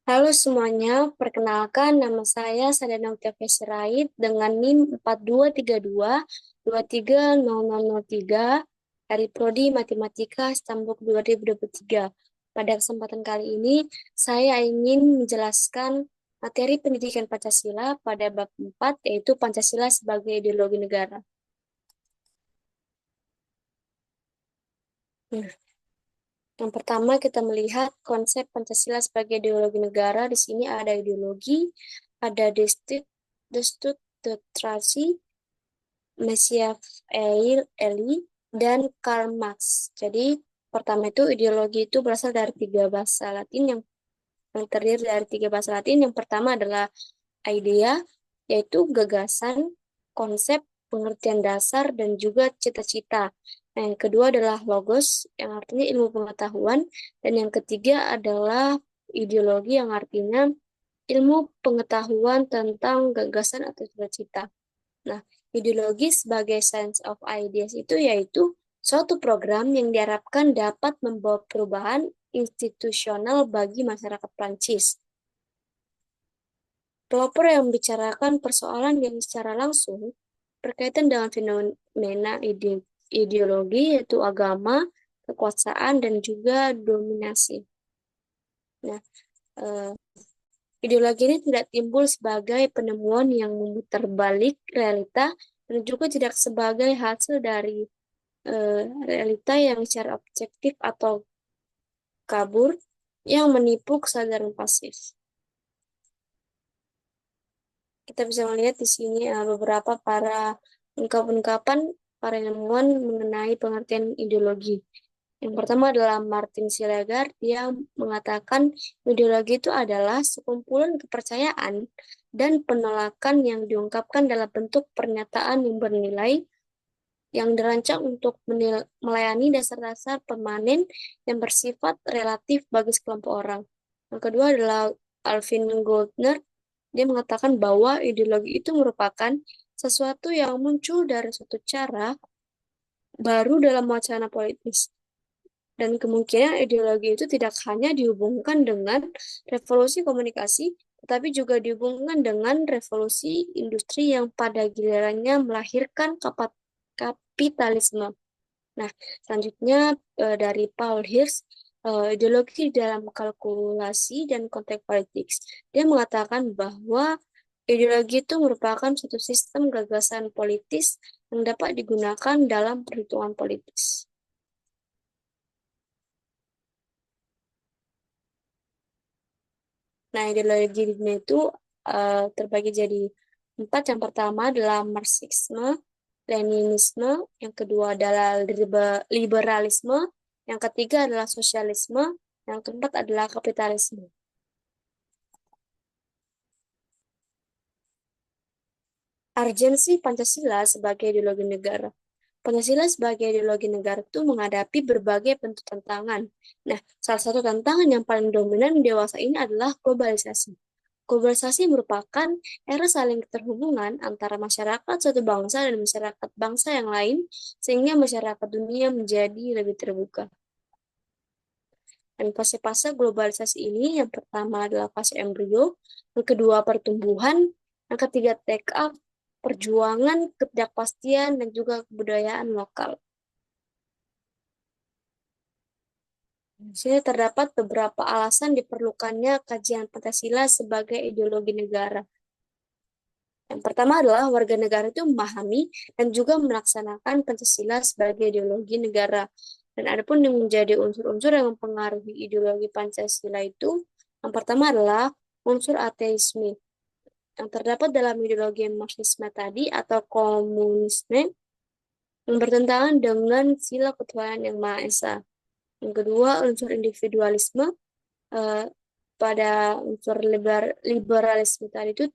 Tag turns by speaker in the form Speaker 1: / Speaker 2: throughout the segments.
Speaker 1: Halo semuanya, perkenalkan nama saya Sadana Octavia Sirait dengan NIM 4232230003 dari Prodi Matematika Stambuk 2023. Pada kesempatan kali ini, saya ingin menjelaskan materi pendidikan Pancasila pada bab 4, yaitu Pancasila sebagai ideologi negara. Nah, yang pertama kita melihat konsep Pancasila sebagai ideologi negara. Di sini ada ideologi, ada destrukturasi, Machiavelli, dan Karl Marx. Jadi pertama itu ideologi itu berasal dari tiga bahasa Latin yang terdiri dari tiga bahasa Latin. Yang pertama adalah idea, yaitu gagasan, konsep, pengertian dasar, dan juga cita-cita. Nah, yang kedua adalah logos, yang artinya ilmu pengetahuan. Dan yang ketiga adalah ideologi, yang artinya ilmu pengetahuan tentang gagasan atau cita-cita. Nah, ideologi sebagai science of ideas itu yaitu suatu program yang diharapkan dapat membawa perubahan institusional bagi masyarakat Prancis. Pelopor yang membicarakan persoalan yang secara langsung berkaitan dengan fenomena ideologi, yaitu agama, kekuasaan, dan juga dominasi. Nah, eh, ideologi ini tidak timbul sebagai penemuan yang memutar balik realita dan juga tidak sebagai hasil dari realita yang secara objektif atau kabur yang menipu kesadaran pasif. Kita bisa melihat di sini beberapa ungkapan-ungkapan para ilmuwan mengenai pengertian ideologi. Yang pertama adalah Martin Seligman. Dia mengatakan ideologi itu adalah sekumpulan kepercayaan dan penolakan yang diungkapkan dalam bentuk pernyataan yang bernilai yang dirancang untuk melayani dasar-dasar permanen yang bersifat relatif bagi sekelompok orang. Yang kedua adalah Alvin Goldner. Dia mengatakan bahwa ideologi itu merupakan sesuatu yang muncul dari suatu cara baru dalam wacana politis. Dan kemungkinan ideologi itu tidak hanya dihubungkan dengan revolusi komunikasi, tetapi juga dihubungkan dengan revolusi industri yang pada gilirannya melahirkan kapitalisme. Nah, selanjutnya dari Paul Hirsch, ideologi dalam kalkulasi dan konteks politik. Dia mengatakan bahwa ideologi itu merupakan suatu sistem gagasan politis yang dapat digunakan dalam perhitungan politis. Nah, ideologi di dunia itu terbagi jadi empat. Yang pertama adalah Marxisme, Leninisme, yang kedua adalah liberalisme, yang ketiga adalah sosialisme, yang keempat adalah kapitalisme. Urgensi Pancasila sebagai ideologi negara. Pancasila sebagai ideologi negara itu menghadapi berbagai bentuk tantangan. Nah, salah satu tantangan yang paling dominan dewasa ini adalah globalisasi. Globalisasi merupakan era saling keterhubungan antara masyarakat satu bangsa dan masyarakat bangsa yang lain, sehingga masyarakat dunia menjadi lebih terbuka. Dan fase-fase globalisasi ini, yang pertama adalah fase embrio, yang kedua pertumbuhan, yang ketiga take up, perjuangan, ketidakpastian, dan juga kebudayaan lokal. Di sini terdapat beberapa alasan diperlukannya kajian Pancasila sebagai ideologi negara. Yang pertama adalah warga negara itu memahami dan juga melaksanakan Pancasila sebagai ideologi negara. Dan adapun yang menjadi unsur-unsur yang mempengaruhi ideologi Pancasila itu, yang pertama adalah unsur ateisme yang terdapat dalam ideologi Marxisme tadi atau komunisme yang bertentangan dengan sila ketuhanan yang Maha Esa. Yang kedua, unsur individualisme eh, pada unsur liberalisme tadi itu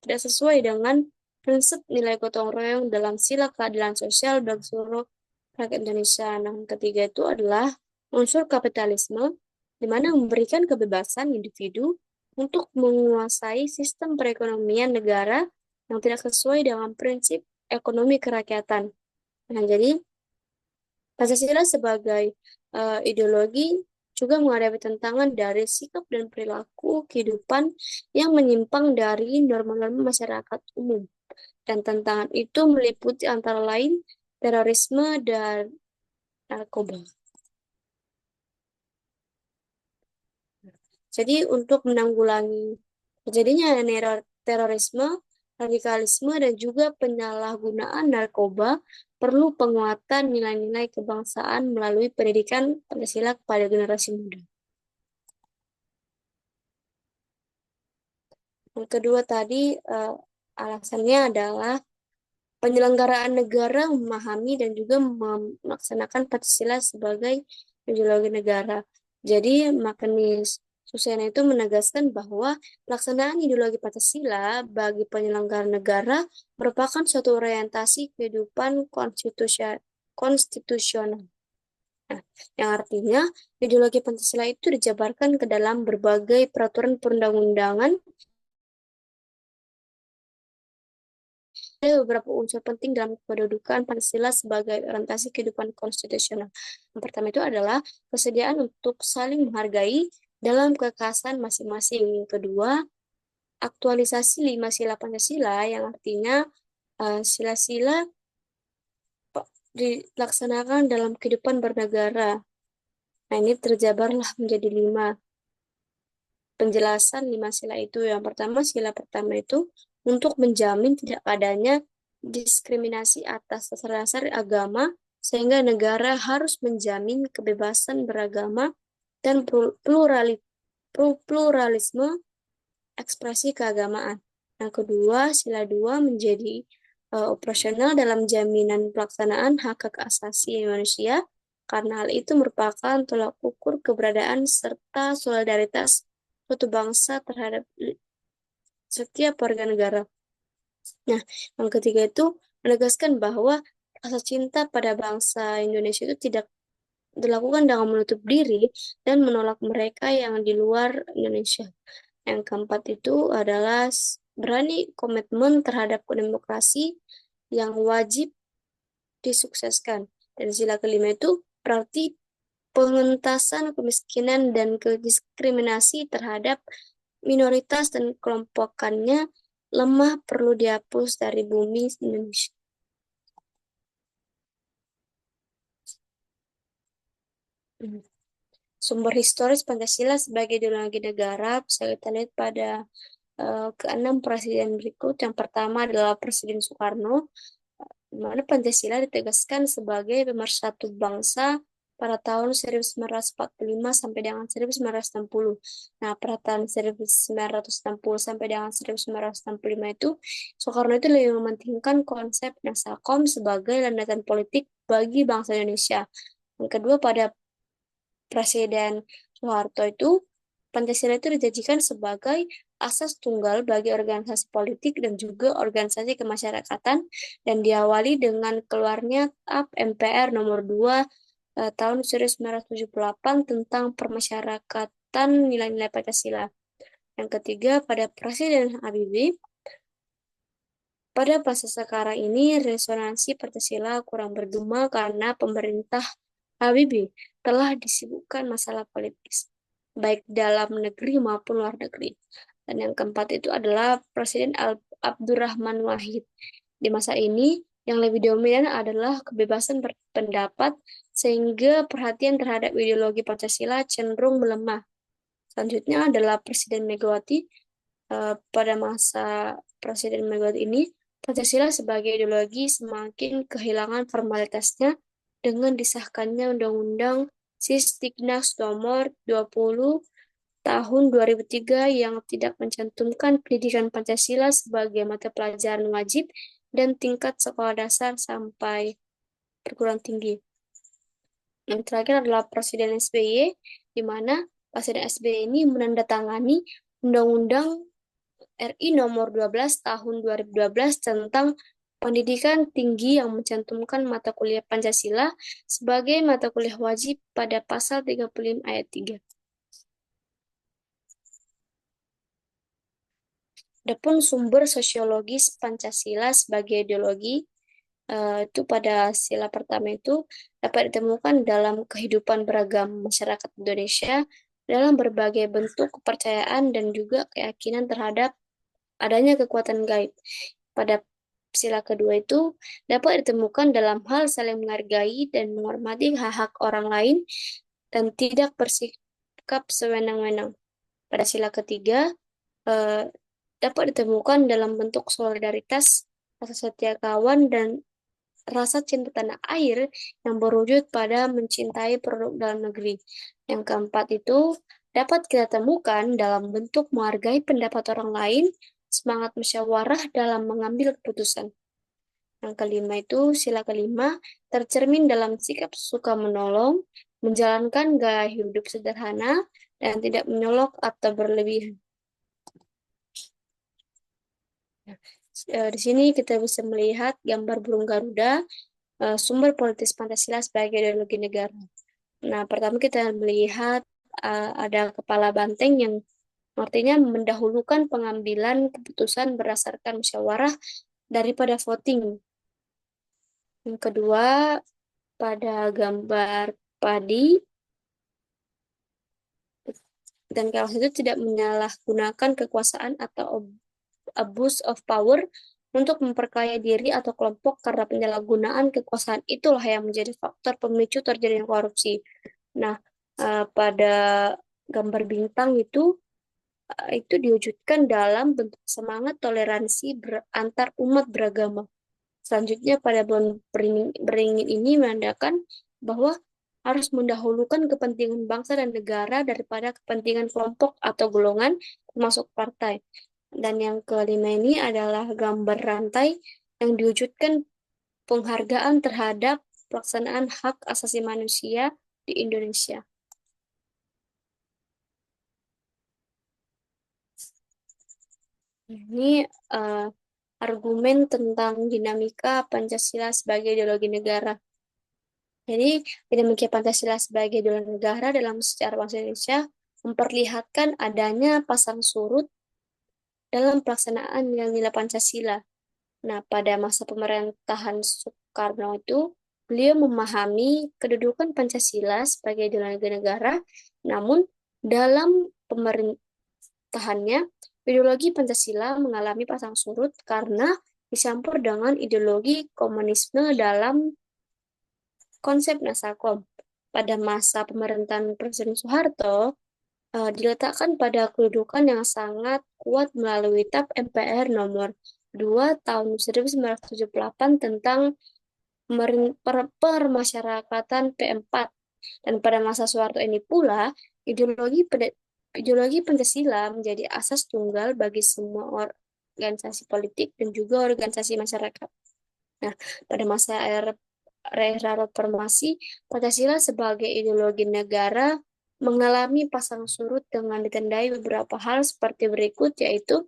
Speaker 1: tidak sesuai dengan prinsip nilai gotong royong dalam sila keadilan sosial bagi seluruh rakyat Indonesia. Nah, yang ketiga itu adalah unsur kapitalisme, di mana memberikan kebebasan individu untuk menguasai sistem perekonomian negara yang tidak sesuai dengan prinsip ekonomi kerakyatan. Nah, jadi Pancasila sebagai ideologi juga menghadapi tantangan dari sikap dan perilaku kehidupan yang menyimpang dari norma-norma masyarakat umum. Dan tantangan itu meliputi antara lain terorisme dan narkoba. Jadi untuk menanggulangi terjadinya terorisme, radikalisme, dan juga penyalahgunaan narkoba, perlu penguatan nilai-nilai kebangsaan melalui pendidikan Pancasila kepada generasi muda. Yang kedua tadi alasannya adalah penyelenggaraan negara memahami dan juga melaksanakan Pancasila sebagai ideologi negara. Jadi, Magnis Susena itu menegaskan bahwa pelaksanaan ideologi Pancasila bagi penyelenggara negara merupakan suatu orientasi kehidupan konstitusional. Nah, yang artinya ideologi Pancasila itu dijabarkan ke dalam berbagai peraturan perundang-undangan. Ada beberapa unsur penting dalam kedudukan Pancasila sebagai orientasi kehidupan konstitusional. Yang pertama itu adalah kesediaan untuk saling menghargai dalam kekhasan masing-masing. Yang kedua, aktualisasi 5 sila Pancasila yang artinya sila-sila dilaksanakan dalam kehidupan bernegara. Nah, ini terjabarlah menjadi 5 penjelasan 5 sila itu. Yang pertama, sila pertama itu untuk menjamin tidak adanya diskriminasi atas dasar-dasar agama, sehingga negara harus menjamin kebebasan beragama dan pluralisme ekspresi keagamaan. Yang kedua, sila 2 menjadi operasional dalam jaminan pelaksanaan hak hak asasi manusia, karena hal itu merupakan tolak ukur keberadaan serta solidaritas suatu bangsa terhadap setiap warga negara. Nah, yang ketiga itu menegaskan bahwa rasa cinta pada bangsa Indonesia itu tidak dilakukan dengan menutup diri dan menolak mereka yang di luar Indonesia. Yang keempat itu adalah berani komitmen terhadap demokrasi yang wajib disukseskan. Dan sila kelima itu berarti pengentasan kemiskinan dan kediskriminasi terhadap minoritas dan kelompokannya lemah perlu dihapus dari bumi Indonesia. Sumber historis Pancasila sebagai ideologi negara bisa kita lihat pada keenam presiden berikut. Yang pertama adalah Presiden Soekarno, di mana Pancasila ditegaskan sebagai pemersatu bangsa pada tahun 1945 sampai dengan 1960. Nah, pada tahun 1960 sampai dengan 1965 itu, Soekarno itu lebih mementingkan konsep Nasakom sebagai landasan politik bagi bangsa Indonesia. Yang kedua, pada Presiden Soeharto itu, Pancasila itu dijanjikan sebagai asas tunggal bagi organisasi politik dan juga organisasi kemasyarakatan, dan diawali dengan keluarnya TAP MPR nomor 2 tahun 1978 tentang permasyarakatan nilai-nilai Pancasila. Yang ketiga, pada Presiden Habibie, pada masa sekarang ini resonansi Pancasila kurang bergema karena pemerintah Habibie telah disibukkan masalah politis, baik dalam negeri maupun luar negeri. Dan yang keempat itu adalah Presiden Abdurrahman Wahid. Di masa ini, yang lebih dominan adalah kebebasan berpendapat, sehingga perhatian terhadap ideologi Pancasila cenderung melemah. Selanjutnya adalah Presiden Megawati. Pada masa Presiden Megawati ini, Pancasila sebagai ideologi semakin kehilangan formalitasnya dengan disahkannya Undang-Undang Sisdiknas nomor 20 tahun 2003 yang tidak mencantumkan pendidikan Pancasila sebagai mata pelajaran wajib dan tingkat sekolah dasar sampai perguruan tinggi. Yang terakhir adalah Presiden SBY, di mana Presiden SBY ini menandatangani Undang-Undang RI nomor 12 tahun 2012 tentang pendidikan tinggi yang mencantumkan mata kuliah Pancasila sebagai mata kuliah wajib pada pasal 35 ayat 3. Adapun sumber sosiologis Pancasila sebagai ideologi Itu pada sila pertama itu dapat ditemukan dalam kehidupan beragam masyarakat Indonesia dalam berbagai bentuk kepercayaan dan juga keyakinan terhadap adanya kekuatan gaib. Pada sila kedua itu dapat ditemukan dalam hal saling menghargai dan menghormati hak-hak orang lain dan tidak bersikap sewenang-wenang. Pada sila ketiga, eh, dapat ditemukan dalam bentuk solidaritas, rasa setia kawan, dan rasa cinta tanah air yang berwujud pada mencintai produk dalam negeri. Yang keempat itu dapat kita temukan dalam bentuk menghargai pendapat orang lain, semangat musyawarah dalam mengambil keputusan. Yang kelima itu, sila kelima, tercermin dalam sikap suka menolong, menjalankan gaya hidup sederhana, dan tidak menyolok atau berlebihan. Di sini kita bisa melihat gambar burung Garuda, sumber politis Pancasila sebagai ideologi negara. Nah, pertama kita melihat ada kepala banteng yang artinya mendahulukan pengambilan keputusan berdasarkan musyawarah daripada voting. Yang kedua, pada gambar padi dan kaos itu tidak menyalahgunakan kekuasaan atau abuse of power untuk memperkaya diri atau kelompok karena penyalahgunaan kekuasaan itulah yang menjadi faktor pemicu terjadinya korupsi. Nah, pada gambar bintang itu diwujudkan dalam bentuk semangat toleransi antar umat beragama. Selanjutnya pada beringin ini menandakan bahwa harus mendahulukan kepentingan bangsa dan negara daripada kepentingan kelompok atau golongan termasuk partai. Dan yang kelima ini adalah gambar rantai yang diwujudkan penghargaan terhadap pelaksanaan hak asasi manusia di Indonesia. Ini argumen tentang dinamika Pancasila sebagai ideologi negara. Jadi, dinamika Pancasila sebagai ideologi negara dalam sejarah bangsa Indonesia memperlihatkan adanya pasang surut dalam pelaksanaan nilai-nilai Pancasila. Nah, pada masa pemerintahan Soekarno itu, beliau memahami kedudukan Pancasila sebagai ideologi negara, namun dalam pemerintahannya, ideologi Pancasila mengalami pasang surut karena dicampur dengan ideologi komunisme dalam konsep Nasakom. Pada masa pemerintahan Presiden Soeharto, diletakkan pada kedudukan yang sangat kuat melalui TAP MPR nomor 2 tahun 1978 tentang permasyarakatan P4. Dan pada masa Soeharto ini pula, ideologi Pancasila menjadi asas tunggal bagi semua organisasi politik dan juga organisasi masyarakat. Nah, pada masa era reformasi, Pancasila sebagai ideologi negara mengalami pasang surut dengan ditandai beberapa hal seperti berikut, yaitu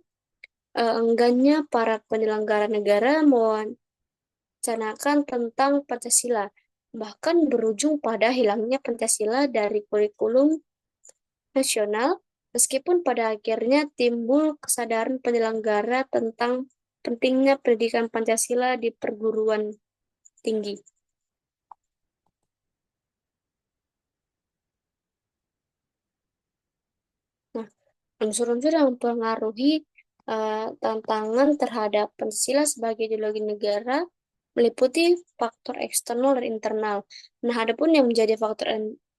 Speaker 1: enggannya para penyelenggara negara mewacanakan tentang Pancasila, bahkan berujung pada hilangnya Pancasila dari kurikulum nasional, meskipun pada akhirnya timbul kesadaran penyelenggara tentang pentingnya pendidikan Pancasila di perguruan tinggi. Nah, unsur-unsur yang mempengaruhi tantangan terhadap Pancasila sebagai ideologi negara meliputi faktor eksternal dan internal. Nah, adapun yang menjadi faktor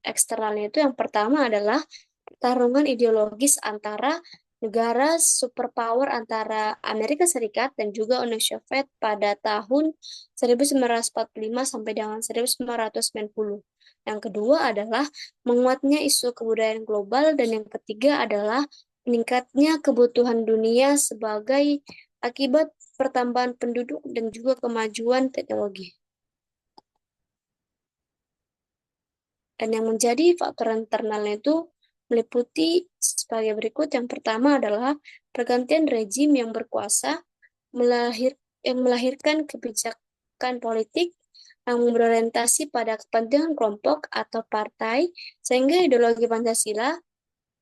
Speaker 1: eksternalnya itu yang pertama adalah pertarungan ideologis antara negara superpower antara Amerika Serikat dan juga Uni Soviet pada tahun 1945 sampai dengan 1990. Yang kedua adalah menguatnya isu kebudayaan global dan yang ketiga adalah meningkatnya kebutuhan dunia sebagai akibat pertambahan penduduk dan juga kemajuan teknologi. Dan yang menjadi faktor internalnya itu meliputi sebagai berikut. Yang pertama adalah pergantian rejim yang berkuasa yang melahirkan kebijakan politik yang berorientasi pada kepentingan kelompok atau partai, sehingga ideologi Pancasila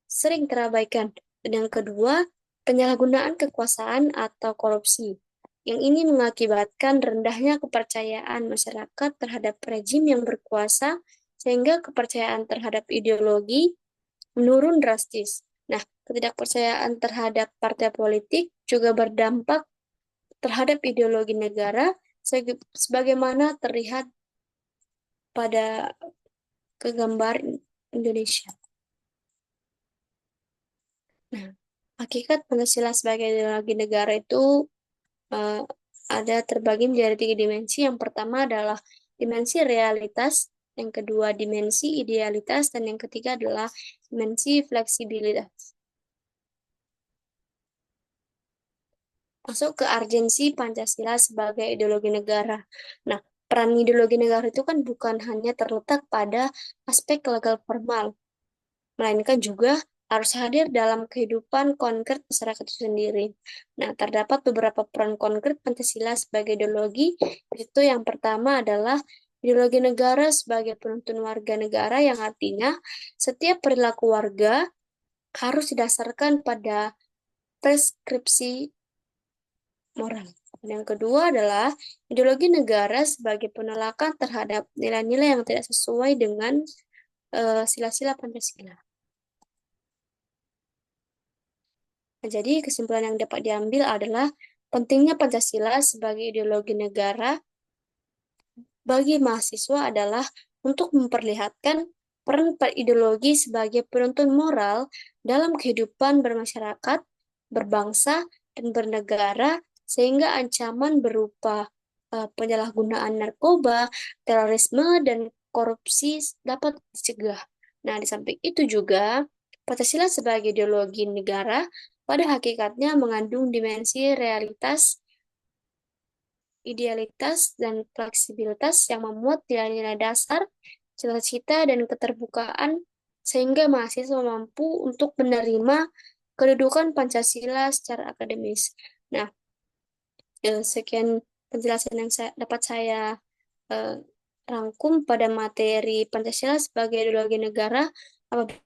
Speaker 1: sering terabaikan. Dan yang kedua, penyalahgunaan kekuasaan atau korupsi. Yang ini mengakibatkan rendahnya kepercayaan masyarakat terhadap rejim yang berkuasa, sehingga kepercayaan terhadap ideologi menurun drastis. Nah, ketidakpercayaan terhadap partai politik juga berdampak terhadap ideologi negara, sebagaimana terlihat pada kegambar Indonesia. Nah, hakikat Pancasila sebagai ideologi negara itu eh, ada terbagi menjadi tiga dimensi. Yang pertama adalah dimensi realitas, yang kedua dimensi idealitas, dan yang ketiga adalah dimensi fleksibilitas. Masuk ke urgensi Pancasila sebagai ideologi negara. Nah, peran ideologi negara itu kan bukan hanya terletak pada aspek legal formal, melainkan juga harus hadir dalam kehidupan konkret masyarakat itu sendiri. Nah, terdapat beberapa peran konkret Pancasila sebagai ideologi, itu yang pertama adalah ideologi negara sebagai penuntun warga negara, yang artinya setiap perilaku warga harus didasarkan pada preskripsi moral. Yang kedua adalah ideologi negara sebagai penolakan terhadap nilai-nilai yang tidak sesuai dengan sila-sila Pancasila. Nah, jadi kesimpulan yang dapat diambil adalah pentingnya Pancasila sebagai ideologi negara bagi mahasiswa adalah untuk memperlihatkan peran ideologi sebagai penuntun moral dalam kehidupan bermasyarakat, berbangsa, dan bernegara, sehingga ancaman berupa penyalahgunaan narkoba, terorisme, dan korupsi dapat dicegah. Nah, di samping itu juga, Pancasila sebagai ideologi negara pada hakikatnya mengandung dimensi realitas, idealitas, dan fleksibilitas yang memuat nilai-nilai dasar, cita-cita, dan keterbukaan, sehingga mahasiswa mampu untuk menerima kedudukan Pancasila secara akademis. Nah, sekian penjelasan yang dapat saya eh, rangkum pada materi Pancasila sebagai ideologi negara. Apabila